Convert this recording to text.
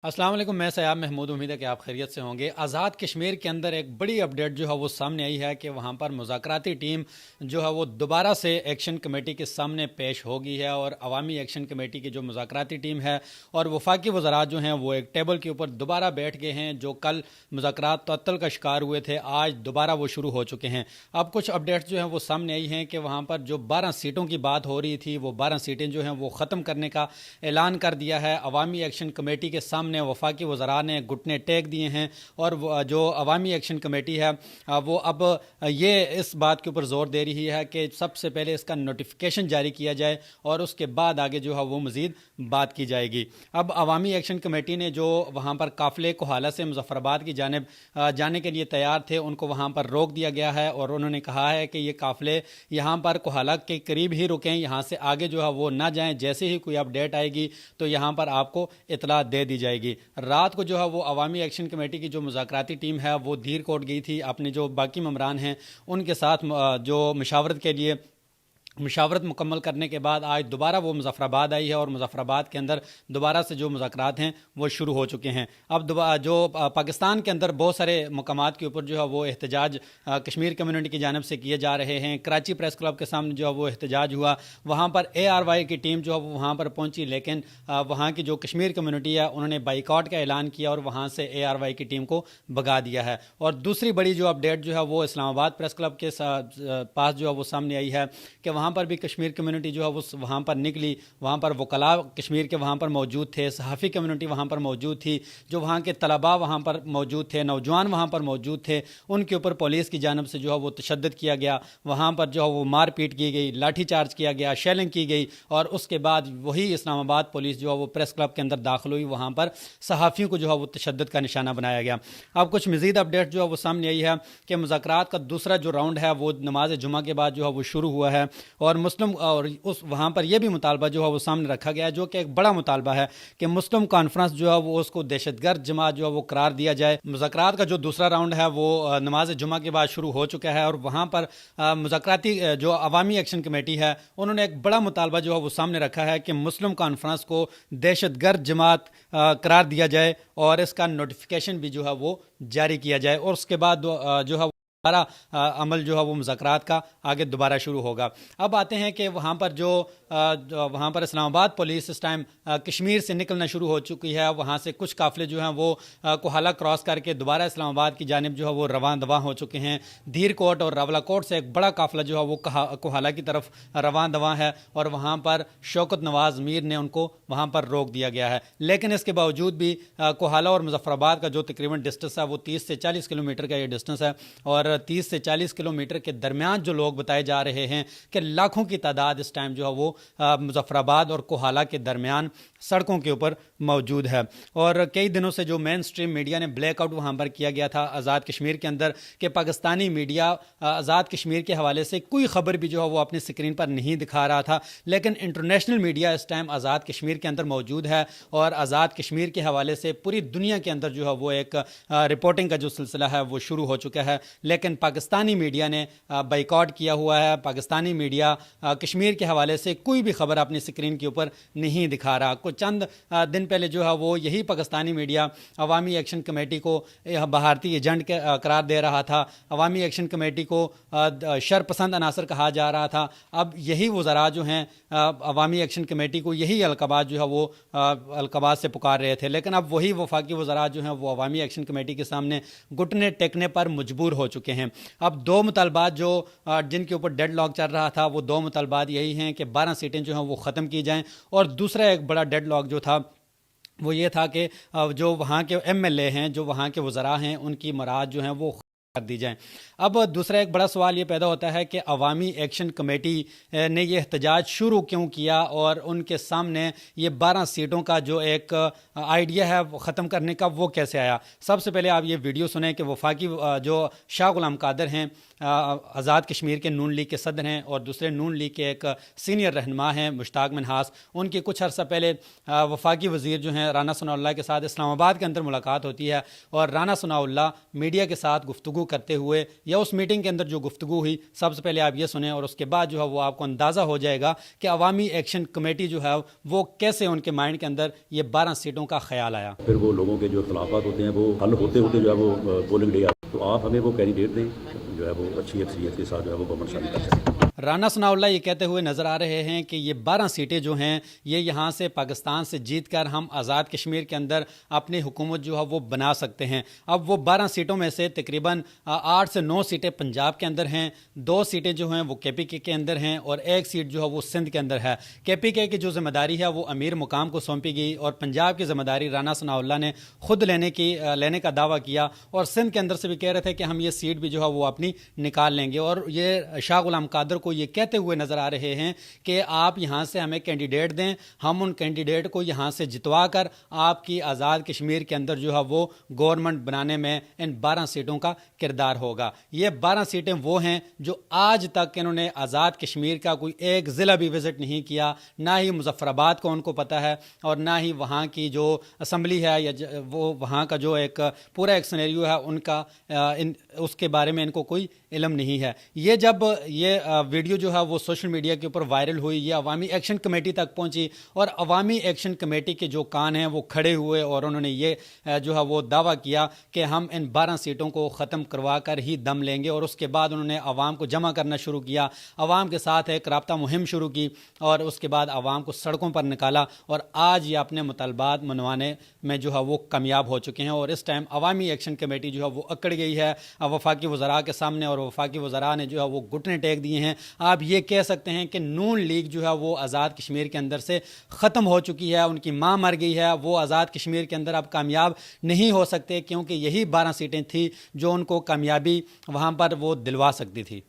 अस्सलाम वालेकुम। मैं सयाब महमूद। उम्मीद है कि आप खैरियत से होंगे। आज़ाद कश्मीर के अंदर एक बड़ी अपडेट जो है वो सामने आई है कि वहाँ पर मुज़ाकराती टीम जो है वो दोबारा से एक्शन कमेटी के सामने पेश होगी है और अवामी एक्शन कमेटी की जो मुज़ाकराती टीम है और वफाकी वज़रा जो हैं वो एक टेबल के ऊपर दोबारा बैठ गए हैं। जो कल मुज़ाकरात तअत्तुल का शिकार हुए थे, आज दोबारा वो शुरू हो चुके हैं। अब कुछ अपडेट्स जो हैं वो सामने आई हैं कि वहाँ पर जो 12 सीटों की बात हो रही थी वो 12 सीटें जो हैं वो ख़त्म करने का ऐलान कर दिया है। अवामी एक्शन कमेटी के सामने वफाकी वज़रा ने घुटने टेक दिए हैं और जो अवामी एक्शन कमेटी है वो अब ये इस बात के ऊपर ज़ोर दे रही है कि सबसे पहले इसका नोटिफिकेशन जारी किया जाए और उसके बाद आगे जो है वो मज़ीद बात की जाएगी। अब अवामी एक्शन कमेटी ने जो वहाँ पर काफ़िले कोहाला से मुजफ्फराबाद की जानिब जाने के लिए तैयार थे उनको वहाँ पर रोक दिया गया है और उन्होंने कहा है कि ये काफ़िले यहाँ पर कोहाला के करीब ही रुकें, यहाँ से आगे जो है वो ना जाएं। जैसे ही कोई अपडेट आएगी तो यहाँ पर आपको इतला दे दी जाएगी। रात को जो है वो अवामी एक्शन कमेटी की जो मुज़ाकराती टीम है वो धीर कोट गई थी अपने जो बाकी ममरान हैं उनके साथ जो मशावरत के लिए मुशावरत मुकम्मल करने के बाद आज दोबारा वो मुजफ्फराबाद आई है और मुजफ्फराबाद के अंदर दोबारा से जो मुज़ाकरात हैं वो शुरू हो चुके हैं। अब जो पाकिस्तान के अंदर बहुत सारे मकामात के ऊपर जो है वो एहतजाज कश्मीर कम्युनिटी की जानब से किए जा रहे हैं। कराची प्रेस क्लब के सामने जो है वो एहतजाज हुआ, वहाँ पर ARY की टीम जो है वो वहाँ पर पहुँची, लेकिन वहाँ की जो कश्मीर कम्युनिटी है उन्होंने बाइकआउट का ऐलान किया और वहाँ से ARY की टीम को भगा दिया है। और दूसरी बड़ी जो अपडेट जो है वो इस्लामाबाद प्रेस क्लब के पास जो है वो सामने आई है कि वहाँ पर भी कश्मीर कम्युनिटी जो है वो वहाँ पर निकली। वहाँ पर वकला कश्मीर के वहाँ पर मौजूद थे, सहाफ़ी कम्युनिटी वहाँ पर मौजूद थी, जो वहाँ के तलबा वहाँ पर मौजूद थे, नौजवान वहाँ पर मौजूद थे। उनके ऊपर पुलिस की जानब से जो है वो तशद्दुद किया गया, वहाँ पर जो है वो मार पीट की गई, लाठी चार्ज किया गया, शेलिंग की गई और उसके बाद वही इस्लामाबाद पुलिस जो है वो प्रेस क्लब के अंदर दाखिल हुई, वहाँ पर सहाफ़ियों को जो है वो तशद्दुद का निशाना बनाया गया। अब कुछ मज़ीद अपडेट जो है वो सामने आई है कि मुज़ाकरात का दूसरा जो राउंड है वो नमाज जुमा के बाद जो है वो शुरू हुआ है और मुस्लिम और उस वहाँ पर यह भी मुतालबा जो है वो सामने रखा गया है, जो कि एक बड़ा मुतालबा है कि मुस्लिम कॉन्फ्रेंस जो है वो उसको दहशतगर्द जमात जो है वो करार दिया जाए। मुज़ाकरात का जो दूसरा राउंड है वो नमाज जुमा के बाद शुरू हो चुका है और वहाँ पर मुज़ाकराती जो अवामी एक्शन कमेटी है उन्होंने एक बड़ा मुतालबा जो है वो सामने रखा है कि मुस्लिम कॉन्फ्रेंस को दहशतगर्द जमात करार दिया जाए और इसका नोटिफिकेशन भी जो है वो जारी किया जाए और उसके बाद जो है सारा अमल जो है वो मुज़ाकरात का आगे दोबारा शुरू होगा। अब आते हैं कि वहाँ पर जो वहाँ पर इस्लामाबाद पुलिस इस टाइम कश्मीर से निकलना शुरू हो चुकी है। वहाँ से कुछ काफ़िले जो हैं वो कोहाला क्रॉस करके दोबारा इस्लामाबाद की जानिब जो है वो रवान दवा हो चुके हैं। धीर कोट और रावलाकोट से एक बड़ा काफ़िला जो है वो कोहाला की तरफ रवान दवा है और वहाँ पर शौकत नवाज़ मीर ने उनको वहाँ पर रोक दिया गया है। लेकिन इसके बावजूद भी कोहाला और मुजफ्फराबाद का जो तकरीबन डिस्टेंस है वो 30 से 40 किलोमीटर का ये डिस्टेंस है और 30 से 40 किलोमीटर के दरमियान जो लोग बताए जा रहे हैं कि लाखों की तादाद इस टाइम जो है वो मुजफ्फराबाद और कोहाला के दरमियान सड़कों के ऊपर मौजूद है। और कई दिनों से जो मेन स्ट्रीम मीडिया ने ब्लैकआउट वहाँ पर किया गया था आज़ाद कश्मीर के अंदर कि पाकिस्तानी मीडिया आज़ाद कश्मीर के हवाले से कोई ख़बर भी जो है वो अपनी स्क्रीन पर नहीं दिखा रहा था, लेकिन इंटरनेशनल मीडिया इस टाइम आज़ाद कश्मीर के अंदर मौजूद है और आज़ाद कश्मीर के हवाले से पूरी दुनिया के अंदर जो है वो एक रिपोर्टिंग का जो सिलसिला है वो शुरू हो चुका है। लेकिन पाकिस्तानी मीडिया ने बाइकआउट किया हुआ है। पाकिस्तानी मीडिया कश्मीर के हवाले से कोई भी खबर अपनी स्क्रीन के ऊपर नहीं दिखा रहा। कुछ चंद दिन पहले जो है वो यही पाकिस्तानी मीडिया अवामी एक्शन कमेटी को भारतीय एजेंट करार दे रहा था, अवामी एक्शन कमेटी को शरपसंद अनासर कहा जा रहा था। अब यही वज़रा जो हैं अवामी एक्शन कमेटी को यही अलकबात जो है वो अलकबात से पुकार रहे थे, लेकिन अब वही वफाकी वज़रा जो हैं वो अवामी एक्शन कमेटी के सामने घुटने टेकने पर मजबूर हो चुके हैं। अब दो मुतालबात जो जिनके ऊपर डेड लॉक चल रहा था वो दो मुतालबात यही हैं कि 12 सीटें जो हैं वो ख़त्म की जाएं और दूसरा एक बड़ा डेड लॉक जो था वो ये था कि जो वहाँ के MLA हैं, जो वहाँ के वज़रा हैं, उनकी मराद जो हैं वो कर दी जाएं। अब दूसरा एक बड़ा सवाल ये पैदा होता है कि अवामी एक्शन कमेटी ने ये एहतजाज शुरू क्यों किया और उनके सामने ये 12 सीटों का जो एक आइडिया है ख़त्म करने का वो कैसे आया। सबसे पहले आप ये वीडियो सुने कि वफाकी जो शाह गुलाम कादर हैं आज़ाद कश्मीर के नून लीग के सदर हैं और दूसरे नून लीग के एक सीनियर रहनुमा हैं मुश्ताक मिन्हास, उनकी कुछ अर्सा पहले वफाकी वज़ीर जो हैं राना सनाउल्लाह के साथ इस्लामाबाद के अंदर मुलाकात होती है और राना सनाउल्लाह मीडिया के साथ गुफ्तगू گفتگو کرتے ہوئے یا اس میٹنگ کے اندر جو گفتگو ہوئی، سب سے پہلے آپ یہ سنیں اور اس کے بعد جو ہے وہ آپ کو اندازہ ہو جائے گا کہ عوامی ایکشن کمیٹی جو ہے وہ کیسے ان کے مائنڈ کے اندر یہ 12 سیٹوں کا خیال آیا۔ پھر وہ لوگوں کے جو اختلافات ہوتے ہیں وہ حل ہوتے ہوتے جو ہے وہ پولنگ ڈے آتا ہے، تو آپ ہمیں وہ کینڈیڈیٹ دیں جو ہے وہ اچھی اکثریت کے ساتھ جو ہے وہ گورنمنٹ شامل کر سکیں۔ رانا ثناء اللہ یہ کہتے ہوئے نظر آ رہے ہیں کہ یہ 12 سیٹیں جو ہیں یہ یہاں سے پاکستان سے جیت کر ہم آزاد کشمیر کے اندر اپنی حکومت جو ہے وہ بنا سکتے ہیں۔ اب وہ 12 سیٹوں میں سے تقریباً 8 سے 9 سیٹیں پنجاب کے اندر ہیں، 2 سیٹیں جو ہیں وہ کے پی کے اندر ہیں اور 1 سیٹ جو ہے وہ سندھ کے اندر ہے۔ کے پی کے کی جو ذمہ داری ہے وہ امیر مقام کو سونپی گئی اور پنجاب کی ذمہ داری رانا ثناء اللہ نے خود لینے کا دعویٰ کیا، اور سندھ کے اندر سے بھی کہہ رہے تھے کہ ہم یہ سیٹ بھی جو ہے وہ اپنی نکال لیں گے، اور یہ شاہ غلام قادر کو یہ کہتے ہوئے نظر آ رہے ہیں کہ آپ یہاں سے ہمیں کینڈیڈیٹ دیں، ہم ان کینڈیڈیٹ کو یہاں سے جتوا کر آپ کی آزاد کشمیر کے اندر جو ہے وہ گورنمنٹ بنانے میں ان 12 سیٹوں کا کردار ہوگا۔ یہ 12 سیٹیں وہ ہیں جو آج تک انہوں نے آزاد کشمیر کا کوئی ایک ضلع بھی وزٹ نہیں کیا، نہ ہی مظفر آباد کو ان کو پتہ ہے اور نہ ہی وہاں کی جو اسمبلی ہے یا وہ وہاں کا جو ایک پورا ایک سینیریو ہے ان کا اس کے بارے میں ان کو کوئی علم نہیں ہے۔ یہ جب یہ ویڈیو جو ہے وہ سوشل میڈیا کے اوپر وائرل ہوئی، یہ عوامی ایکشن کمیٹی تک پہنچی اور عوامی ایکشن کمیٹی کے جو کان ہیں وہ کھڑے ہوئے اور انہوں نے یہ جو ہے وہ دعویٰ کیا کہ ہم ان 12 سیٹوں کو ختم کروا کر ہی دم لیں گے، اور اس کے بعد انہوں نے عوام کو جمع کرنا شروع کیا، عوام کے ساتھ ایک رابطہ مہم شروع کی اور اس کے بعد عوام کو سڑکوں پر نکالا، اور آج یہ اپنے مطالبات منوانے میں جو ہے وہ کامیاب ہو چکے ہیں۔ اور اس ٹائم عوامی ایکشن کمیٹی جو ہے وہ اکڑ گئی ہے وفاقی وزراء کے سامنے، اور وفاقی وزراء نے جو ہے وہ گھٹنے ٹیک دیے ہیں۔ آپ یہ کہہ سکتے ہیں کہ نون لیگ جو ہے وہ آزاد کشمیر کے اندر سے ختم ہو چکی ہے، ان کی ماں مر گئی ہے، وہ آزاد کشمیر کے اندر اب کامیاب نہیں ہو سکتے، کیونکہ یہی 12 سیٹیں تھیں جو ان کو کامیابی وہاں پر وہ دلوا سکتی تھی۔